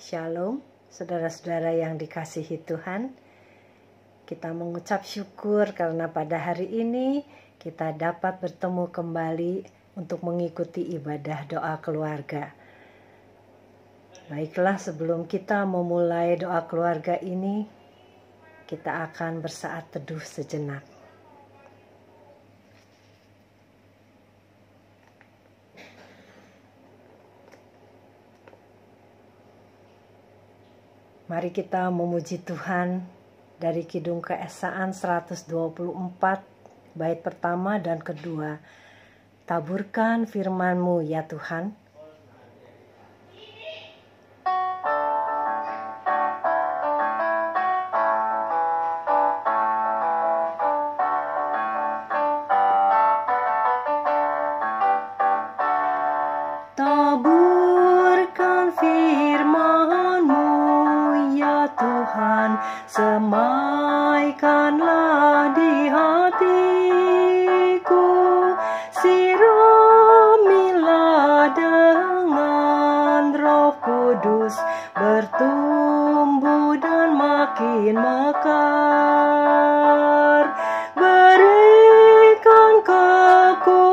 Shalom, saudara-saudara yang dikasihi Tuhan. Kita mengucap syukur karena pada hari ini kita dapat bertemu kembali untuk mengikuti ibadah doa keluarga. Baiklah, sebelum kita memulai doa keluarga ini, kita akan bersaat teduh sejenak. Mari kita memuji Tuhan dari Kidung Keesaan 124, bait pertama dan kedua. Taburkan firman-Mu ya Tuhan. Taburkan firman-Mu ya Tuhan, semaikanlah di hatiku, siramilah dengan Roh Kudus, bertumbuh dan makin mekar. Berikan kekuatan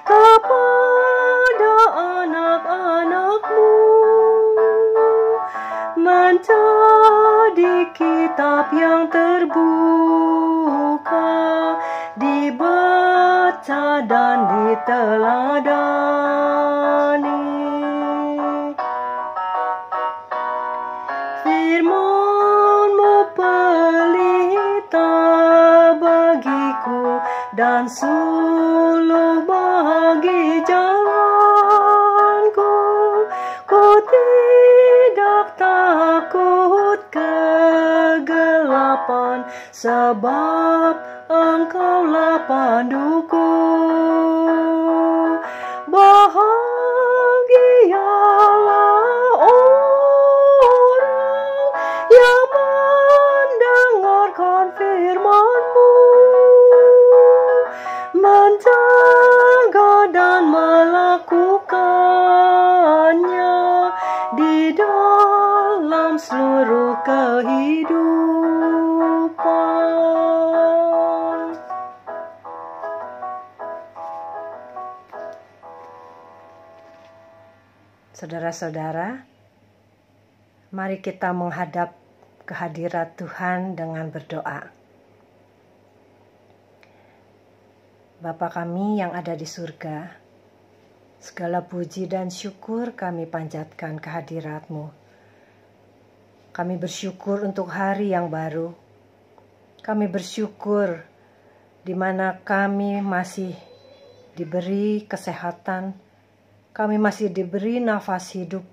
kepada anak-anak-Mu, menjadi kitab yang terbuka, dibaca dan diteladani. Firman-Mu pelita bagiku dan suluh bagi jalanku. Ku tidak takut kegelapan, sebab Engkaulah panduku. Bahagialah orang yang mendengarkan firman-Mu, menjaga dan melakukannya di dalam seluruh kehidupan. Saudara-saudara, mari kita menghadap kehadirat Tuhan dengan berdoa. Bapa kami yang ada di surga, segala puji dan syukur kami panjatkan kehadirat-Mu. Kami bersyukur untuk hari yang baru. Kami bersyukur di mana kami masih diberi kesehatan, kami masih diberi nafas hidup,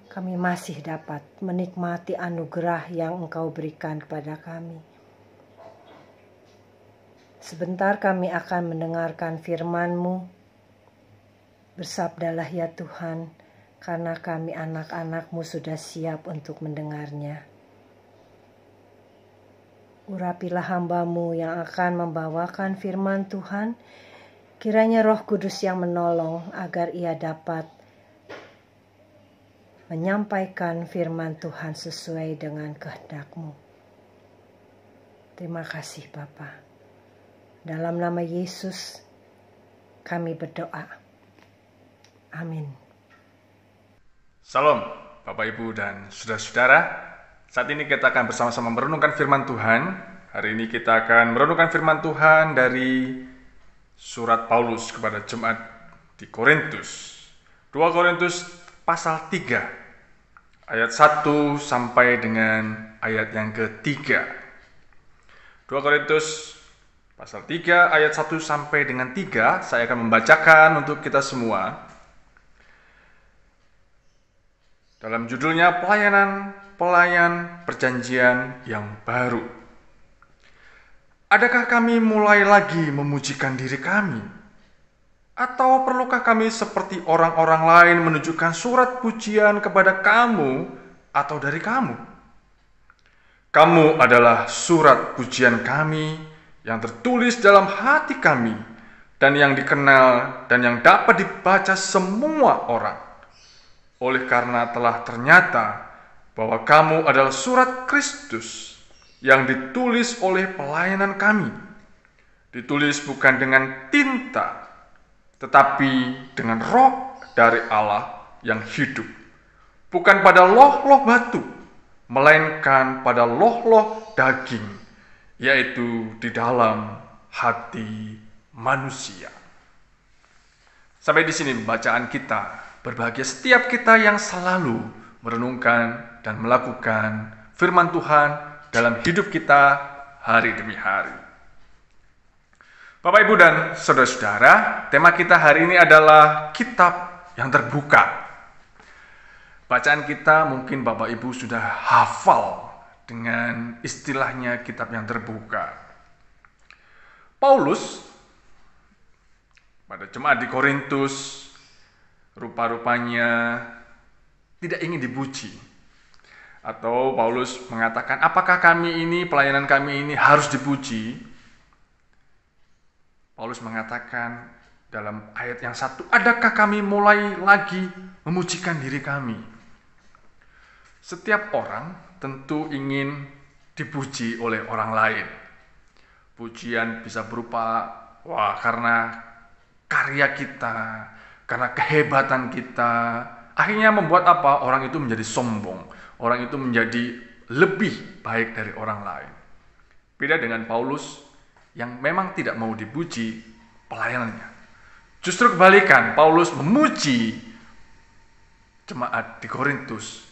kami masih dapat menikmati anugerah yang Engkau berikan kepada kami. Sebentar kami akan mendengarkan firman-Mu. Bersabdalah ya Tuhan, karena kami anak-anak-Mu sudah siap untuk mendengarnya. Urapilah hamba-Mu yang akan membawakan firman Tuhan, kiranya Roh Kudus yang menolong agar ia dapat menyampaikan firman Tuhan sesuai dengan kehendak-Mu. Terima kasih Bapa. Dalam nama Yesus kami berdoa. Amin. Salam Bapak Ibu dan saudara-saudara. Saat ini kita akan bersama-sama merenungkan firman Tuhan. Hari ini kita akan merenungkan firman Tuhan dari surat Paulus kepada jemaat di Korintus. 2 Korintus pasal 3 ayat 1 sampai dengan ayat yang ketiga. 2 Korintus pasal 3 ayat 1 sampai dengan 3 saya akan membacakan untuk kita semua. Dalam judulnya pelayan perjanjian yang baru. Adakah kami mulai lagi memujikan diri kami? Atau perlukah kami seperti orang-orang lain menunjukkan surat pujian kepada kamu atau dari kamu? Kamu adalah surat pujian kami yang tertulis dalam hati kami dan yang dikenal dan yang dapat dibaca semua orang. oleh karena telah ternyata bahwa kamu adalah surat Kristus yang ditulis oleh pelayanan kami. Ditulis bukan dengan tinta, tetapi dengan roh dari Allah yang hidup. Bukan pada loh-loh batu, melainkan pada loh-loh daging, yaitu di dalam hati manusia. Sampai di sini bacaan kita. Berbahagia setiap kita yang selalu merenungkan dan melakukan firman Tuhan dalam hidup kita hari demi hari. Bapak, Ibu, dan saudara-saudara, tema kita hari ini adalah kitab yang terbuka. Bacaan kita mungkin Bapak Ibu sudah hafal dengan istilahnya kitab yang terbuka. Paulus pada jemaat di Korintus rupa-rupanya tidak ingin dipuji. Atau Paulus mengatakan, apakah kami ini, pelayanan kami ini harus dipuji? Paulus mengatakan dalam ayat yang satu, adakah kami mulai lagi memujikan diri kami? Setiap orang tentu ingin dipuji oleh orang lain. Pujian bisa berupa, karena karya kita, karena kehebatan kita. Akhirnya membuat apa? Orang itu menjadi sombong. Orang itu menjadi lebih baik dari orang lain. Beda dengan Paulus yang memang tidak mau dipuji pelayanannya. Justru kebalikan, Paulus memuji jemaat di Korintus.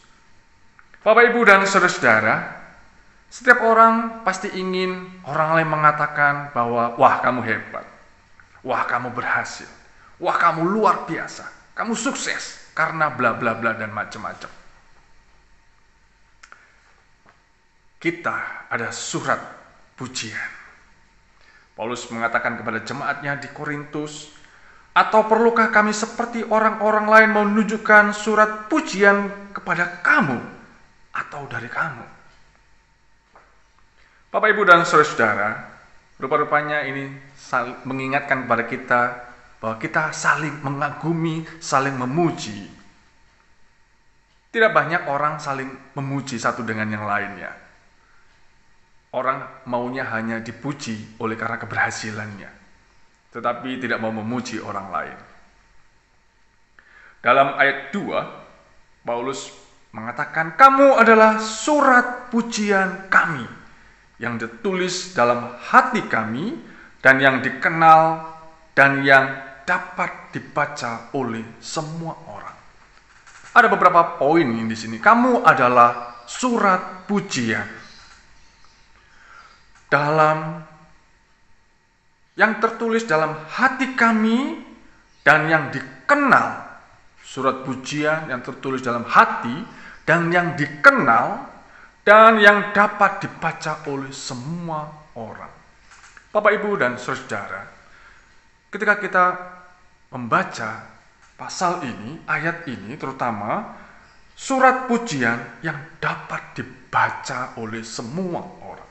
Bapak, Ibu, dan saudara-saudara, setiap orang pasti ingin orang lain mengatakan bahwa, wah kamu hebat, wah kamu berhasil, wah kamu luar biasa, kamu sukses, karena bla bla bla dan macam-macam. Kita ada surat pujian. Paulus mengatakan kepada jemaatnya di Korintus, atau perlukah kami seperti orang-orang lain menunjukkan surat pujian kepada kamu atau dari kamu? Bapak, Ibu, dan saudara-saudara, rupa-rupanya ini mengingatkan kepada kita bahwa kita saling mengagumi, saling memuji. Tidak banyak orang saling memuji satu dengan yang lainnya. Orang maunya hanya dipuji oleh karena keberhasilannya, tetapi tidak mau memuji orang lain. Dalam ayat 2, Paulus mengatakan, kamu adalah surat pujian kami, yang ditulis dalam hati kami, dan yang dikenal, dan yang dapat dibaca oleh semua orang. Ada beberapa poin di sini. Kamu adalah surat pujian. Yang tertulis dalam hati kami dan yang dikenal. Surat pujian yang tertulis dalam hati dan yang dikenal dan yang dapat dibaca oleh semua orang. Bapak, Ibu, dan saudara, ketika kita membaca pasal ini, ayat ini terutama, surat pujian yang dapat dibaca oleh semua orang.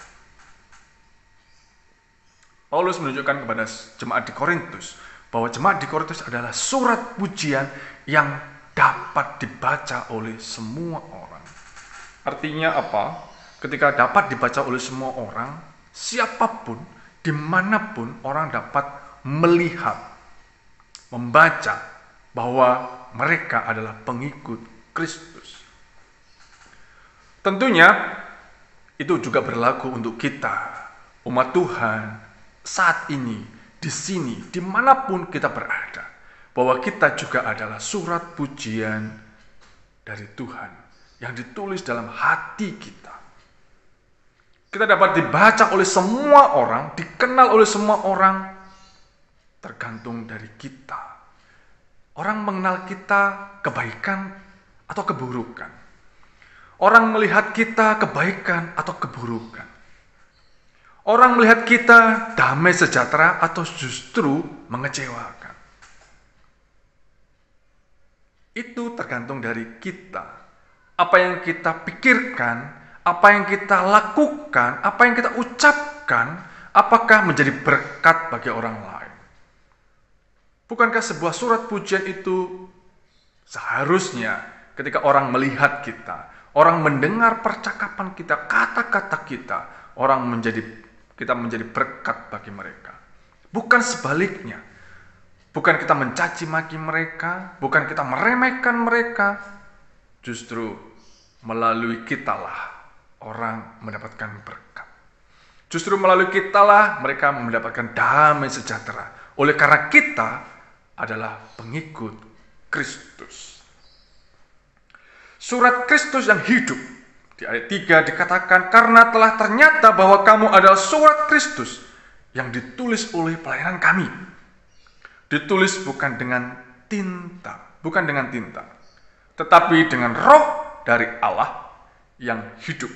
Paulus menunjukkan kepada jemaat di Korintus bahwa jemaat di Korintus adalah surat pujian yang dapat dibaca oleh semua orang. Artinya apa? Ketika dapat dibaca oleh semua orang, siapapun, dimanapun orang dapat melihat, membaca bahwa mereka adalah pengikut Kristus. Tentunya itu juga berlaku untuk kita, umat Tuhan, saat ini, di sini, dimanapun kita berada, bahwa kita juga adalah surat pujian dari Tuhan yang ditulis dalam hati kita. Kita dapat dibaca oleh semua orang, dikenal oleh semua orang, tergantung dari kita. Orang mengenal kita kebaikan atau keburukan. Orang melihat kita kebaikan atau keburukan. Orang melihat kita damai sejahtera atau justru mengecewakan. Itu tergantung dari kita. Apa yang kita pikirkan, apa yang kita lakukan, apa yang kita ucapkan, apakah menjadi berkat bagi orang lain. Bukankah sebuah surat pujian itu seharusnya Ketika orang melihat kita, orang mendengar percakapan kita, kata-kata kita, kita menjadi berkat bagi mereka. Bukan sebaliknya. Bukan kita mencaci maki mereka, bukan kita meremehkan mereka. Justru melalui kitalah orang mendapatkan berkat. Justru melalui kitalah mereka mendapatkan damai sejahtera. Oleh karena kita adalah pengikut Kristus. Surat Kristus yang hidup. Di ayat 3 dikatakan, karena telah ternyata bahwa kamu adalah surat Kristus yang ditulis oleh pelayanan kami. Ditulis bukan dengan tinta, tetapi dengan roh dari Allah yang hidup.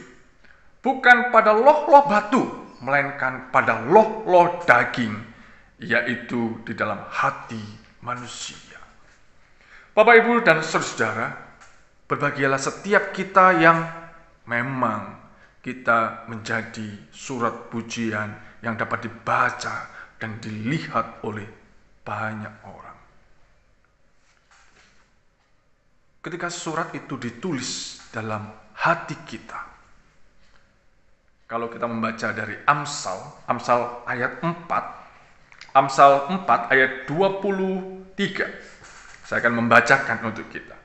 Bukan pada loh-loh batu, melainkan pada loh-loh daging, yaitu di dalam hati manusia. Bapak, Ibu, dan saudara, berbahagialah setiap kita yang memang kita menjadi surat pujian yang dapat dibaca dan dilihat oleh banyak orang. Ketika surat itu ditulis dalam hati kita, kalau kita membaca dari Amsal ayat 4, Amsal 4 ayat 23, saya akan membacakan untuk kita.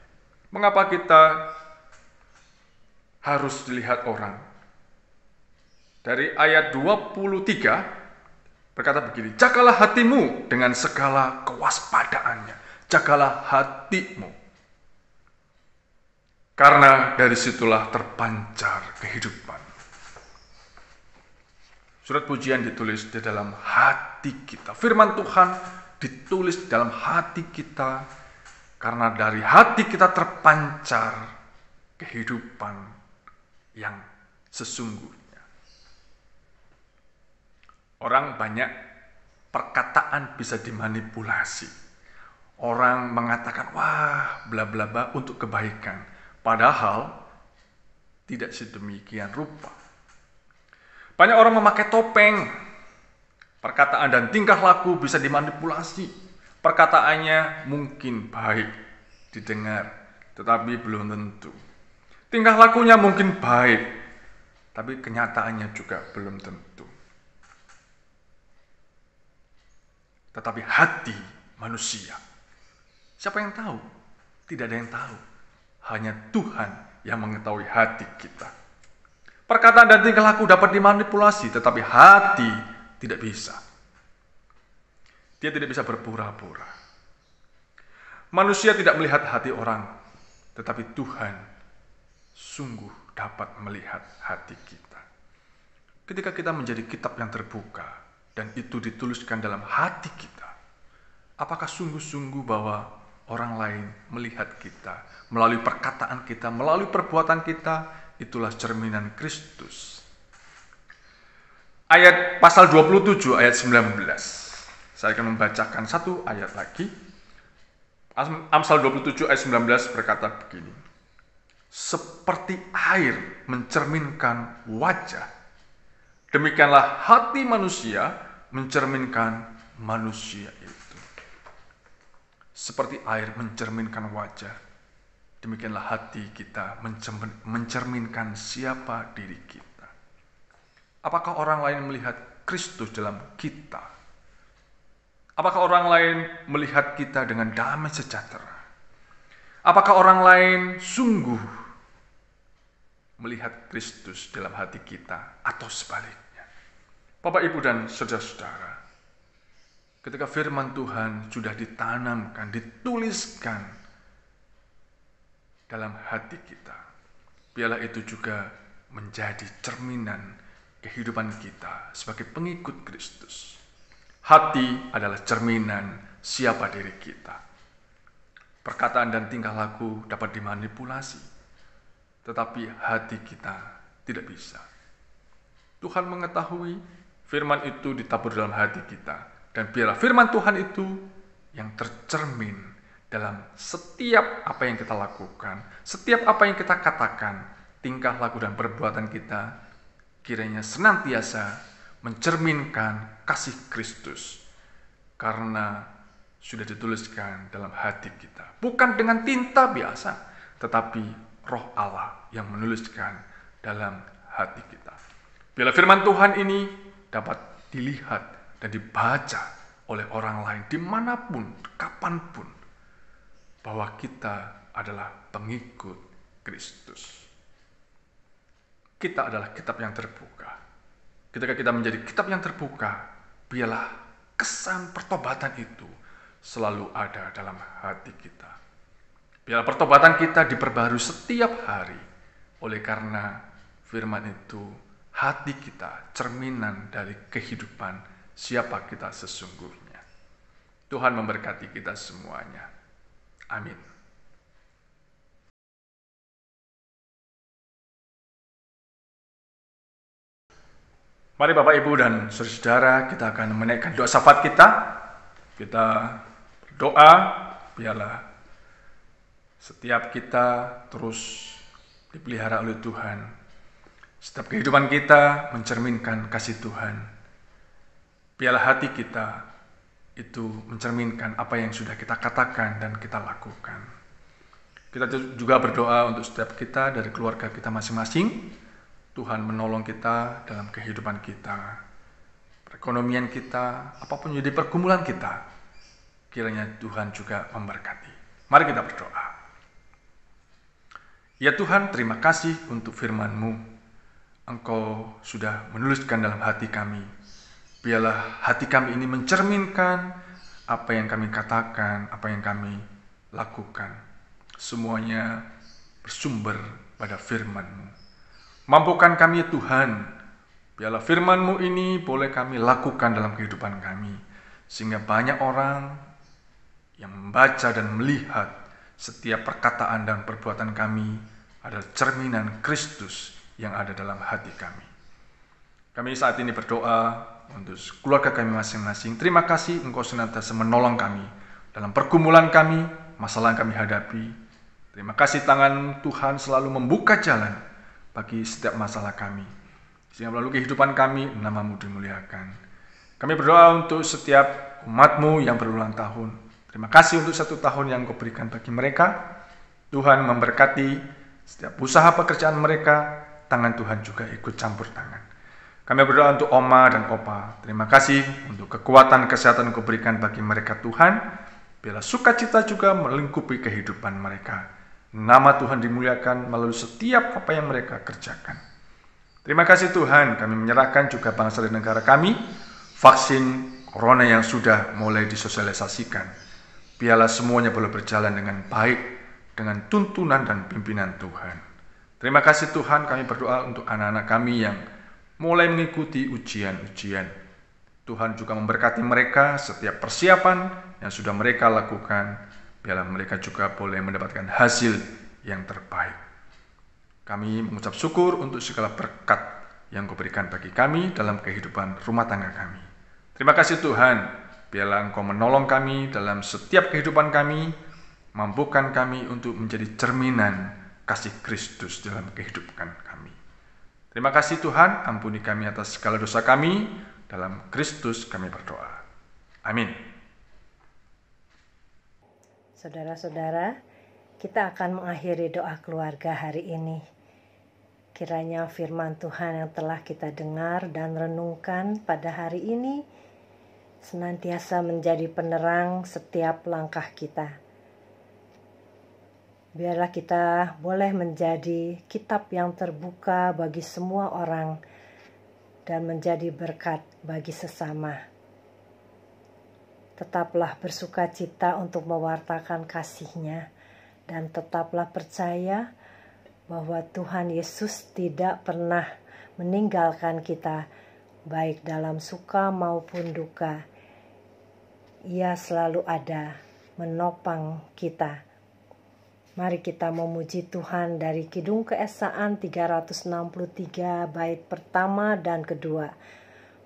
Mengapa kita harus dilihat orang? Dari ayat 23, berkata begini, jagalah hatimu dengan segala kewaspadaannya. Jagalah hatimu. Karena dari situlah terpancar kehidupan. Surat pujian ditulis di dalam hati kita. Firman Tuhan ditulis dalam hati kita. Karena dari hati kita terpancar kehidupan yang sesungguhnya. Orang banyak perkataan bisa dimanipulasi. Orang mengatakan, wah, bla bla bla untuk kebaikan. Padahal tidak sedemikian rupa. Banyak orang memakai topeng. Perkataan dan tingkah laku bisa dimanipulasi. Perkataannya mungkin baik didengar, tetapi belum tentu. Tingkah lakunya mungkin baik, tapi kenyataannya juga belum tentu. Tetapi hati manusia, siapa yang tahu? Tidak ada yang tahu. Hanya Tuhan yang mengetahui hati kita. Perkataan dan tingkah laku dapat dimanipulasi, tetapi hati tidak bisa. Dia tidak bisa berpura-pura. Manusia tidak melihat hati orang, tetapi Tuhan sungguh dapat melihat hati kita. Ketika kita menjadi kitab yang terbuka, dan itu dituliskan dalam hati kita, apakah sungguh-sungguh bahwa orang lain melihat kita, melalui perkataan kita, melalui perbuatan kita, itulah cerminan Kristus. Ayat pasal 27 ayat 19. Saya akan membacakan satu ayat lagi. Amsal 27 ayat 19 berkata begini. Seperti air mencerminkan wajah, demikianlah hati manusia mencerminkan manusia itu. Seperti air mencerminkan wajah, demikianlah hati kita mencerminkan siapa diri kita. Apakah orang lain melihat Kristus dalam kita? Apakah orang lain melihat kita dengan damai sejahtera? Apakah orang lain sungguh melihat Kristus dalam hati kita atau sebaliknya? Bapak, Ibu, dan saudara-saudara, ketika firman Tuhan sudah ditanamkan, dituliskan dalam hati kita, biarlah itu juga menjadi cerminan kehidupan kita sebagai pengikut Kristus. Hati adalah cerminan siapa diri kita. Perkataan dan tingkah laku dapat dimanipulasi, tetapi hati kita tidak bisa. Tuhan mengetahui firman itu ditabur dalam hati kita, dan biarlah firman Tuhan itu yang tercermin dalam setiap apa yang kita lakukan, setiap apa yang kita katakan, tingkah laku dan perbuatan kita, kiranya senantiasa mencerminkan kasih Kristus, karena sudah dituliskan dalam hati kita. Bukan dengan tinta biasa, tetapi Roh Allah yang menuliskan dalam hati kita. Biarlah firman Tuhan ini dapat dilihat dan dibaca oleh orang lain dimanapun, kapanpun, bahwa kita adalah pengikut Kristus. Kita adalah kitab yang terbuka. Ketika kita menjadi kitab yang terbuka, biarlah kesan pertobatan itu selalu ada dalam hati kita. Biarlah pertobatan kita diperbarui setiap hari. Oleh karena firman itu, hati kita cerminan dari kehidupan siapa kita sesungguhnya. Tuhan memberkati kita semuanya. Amin. Mari Bapak, Ibu, dan saudara-saudara, kita akan menaikkan doa syafaat kita. Kita berdoa, biarlah setiap kita terus dipelihara oleh Tuhan. Setiap kehidupan kita mencerminkan kasih Tuhan. Biarlah hati kita itu mencerminkan apa yang sudah kita katakan dan kita lakukan. Kita juga berdoa untuk setiap kita dari keluarga kita masing-masing. Tuhan menolong kita dalam kehidupan kita, perekonomian kita, apapun jadi pergumulan kita. Kiranya Tuhan juga memberkati. Mari kita berdoa. Ya Tuhan, terima kasih untuk firman-Mu. Engkau sudah menuliskan dalam hati kami. Biarlah hati kami ini mencerminkan apa yang kami katakan, apa yang kami lakukan. Semuanya bersumber pada firman-Mu. Mampukan kami ya Tuhan, biarlah firman-Mu ini boleh kami lakukan dalam kehidupan kami. Sehingga banyak orang yang membaca dan melihat setiap perkataan dan perbuatan kami adalah cerminan Kristus yang ada dalam hati kami. Kami saat ini berdoa untuk keluarga kami masing-masing. Terima kasih Engkau senantiasa menolong kami dalam pergumulan kami, masalah yang kami hadapi. Terima kasih tangan Tuhan selalu membuka jalan bagi setiap masalah kami, sehingga melalui kehidupan kami, nama-Mu dimuliakan. Kami berdoa untuk setiap umat-Mu yang berulang tahun. Terima kasih untuk 1 tahun yang Kau berikan bagi mereka. Tuhan memberkati setiap usaha pekerjaan mereka, tangan Tuhan juga ikut campur tangan. Kami berdoa untuk Oma dan Opa. Terima kasih untuk kekuatan kesehatan Kau berikan bagi mereka Tuhan. Biarlah sukacita juga melingkupi kehidupan mereka. Nama Tuhan dimuliakan melalui setiap apa yang mereka kerjakan. Terima kasih Tuhan, kami menyerahkan juga bangsa dan negara kami, vaksin corona yang sudah mulai disosialisasikan. Biarlah semuanya boleh berjalan dengan baik, dengan tuntunan dan pimpinan Tuhan. Terima kasih Tuhan, kami berdoa untuk anak-anak kami yang mulai mengikuti ujian-ujian. Tuhan juga memberkati mereka setiap persiapan yang sudah mereka lakukan. Biarlah mereka juga boleh mendapatkan hasil yang terbaik. Kami mengucap syukur untuk segala berkat yang Kau berikan bagi kami dalam kehidupan rumah tangga kami. Terima kasih Tuhan, biarlah Engkau menolong kami dalam setiap kehidupan kami, mampukan kami untuk menjadi cerminan kasih Kristus dalam kehidupan kami. Terima kasih Tuhan, ampuni kami atas segala dosa kami, dalam Kristus kami berdoa. Amin. Saudara-saudara, kita akan mengakhiri doa keluarga hari ini. Kiranya firman Tuhan yang telah kita dengar dan renungkan pada hari ini senantiasa menjadi penerang setiap langkah kita. Biarlah kita boleh menjadi kitab yang terbuka bagi semua orang dan menjadi berkat bagi sesama. Tetaplah bersukacita untuk mewartakan kasih-Nya dan tetaplah percaya bahwa Tuhan Yesus tidak pernah meninggalkan kita baik dalam suka maupun duka. Ia selalu ada menopang kita. Mari kita memuji Tuhan dari Kidung Keesaan 363 bait pertama dan kedua.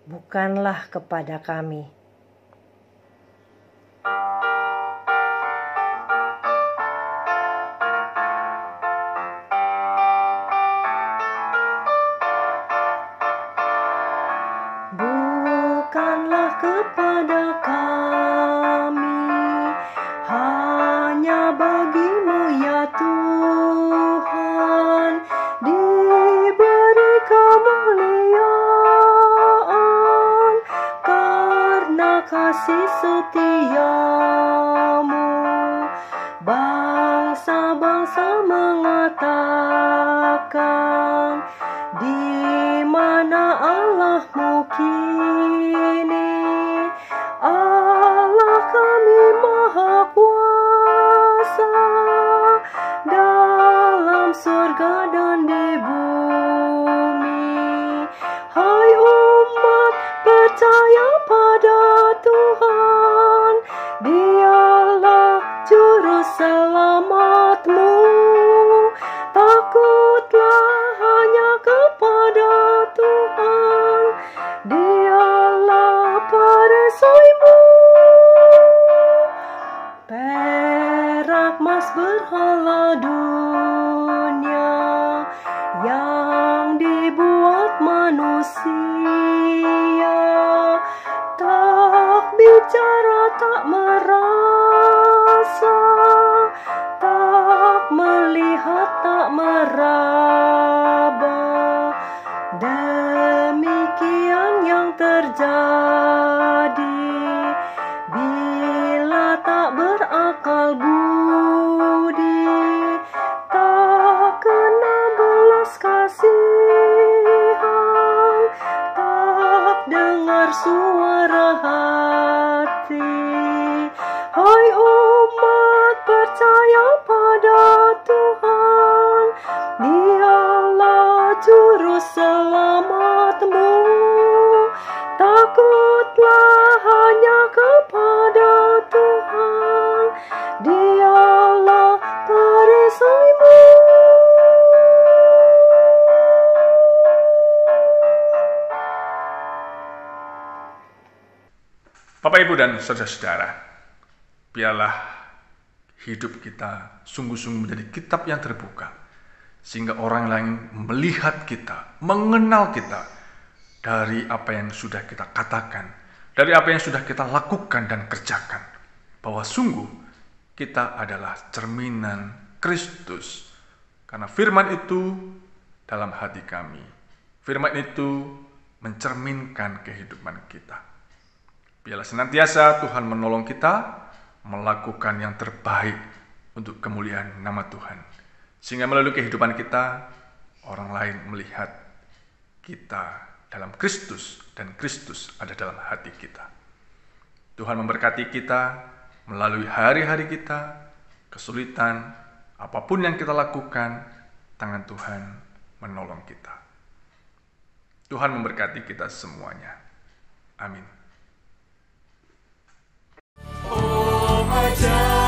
Bukanlah kepada kami. Bukanlah kepada kami, hanya bagi-Mu ya Tuhan. kasih setiamu. Bangsa-bangsa mengatakan, di mana Allahmu kini? Allah kami Maha Kuasa dalam surga dan di bumi. Hai umat, percaya pada Tuhan, Dialah juru selamatmu. Takutlah hanya kepada Tuhan, Dialah perisaimu. Perak mas berhala dunia yang dibuat manusia, tak bicara, tak merasa, tak melihat, tak meraba. Demikian yang terjadi bila tak berakal budi, tak kena belas kasihan, tak dengar suara hati. Hai umat, percaya pada Tuhan, Dialah juru selamatmu. Takutlah hanya kepada Tuhan, Dialah perisaimu. Bapak, Ibu, dan saudara-saudara, biarlah hidup kita sungguh-sungguh menjadi kitab yang terbuka, sehingga orang lain melihat kita, mengenal kita dari apa yang sudah kita katakan, dari apa yang sudah kita lakukan dan kerjakan, bahwa sungguh kita adalah cerminan Kristus, karena firman itu dalam hati kami. Firman itu mencerminkan kehidupan kita. Biarlah senantiasa Tuhan menolong kita melakukan yang terbaik untuk kemuliaan nama Tuhan, sehingga melalui kehidupan kita, orang lain melihat kita dalam Kristus dan Kristus ada dalam hati kita. Tuhan memberkati kita melalui hari-hari kita, kesulitan, apapun yang kita lakukan, tangan Tuhan menolong kita. Tuhan memberkati kita semuanya. Amin. Oh, ajar.